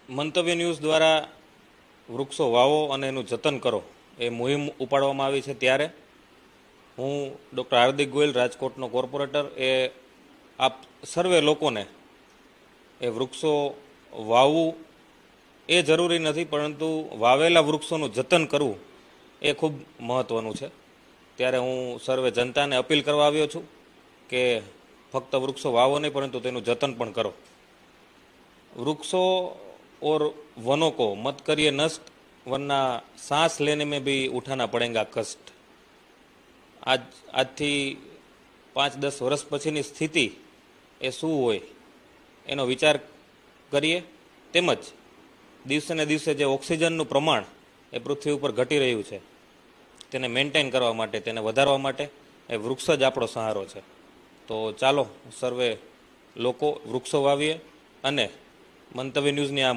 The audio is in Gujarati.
મંતવ્ય ન્યૂઝ દ્વારા વૃક્ષો વાવો અને એનું જતન કરો એ મુહિમ ઉપાડવામાં આવી છે, ત્યારે હું ડૉક્ટર હાર્દિક ગોયલ, રાજકોટનો કોર્પોરેટર, એ આપ સર્વે લોકોને એ વૃક્ષો વાવવું એ જરૂરી નથી, પરંતુ વાવેલા વૃક્ષોનું જતન કરવું એ ખૂબ મહત્ત્વનું છે. ત્યારે હું સર્વે જનતાને અપીલ કરવા આવ્યો છું કે ફક્ત વૃક્ષો વાવો નહીં, પરંતુ તેનું જતન પણ કરો. वृक्षों और वनों को मत करिए नष्ट, वरना सांस लेने में भी उठाना पड़ेगा कष्ट. आज थी 5-10 वर्ष पछीनी स्थिति ए शुं होय एनो विचार करिए. तेमज दिवसे ने दिवसे जे ऑक्सिजनનું પ્રમાણ એ પૃથ્વી ઉપર ઘટી રહ્યું છે, તેને મેન્ટેન કરવા માટે, તેને વધારવા માટે એ વૃક્ષ જ આપણો સહારો છે. તો ચાલો સર્વે લોકો વૃક્ષો વાવીએ અને મંતવ્ય ન્યૂઝની આ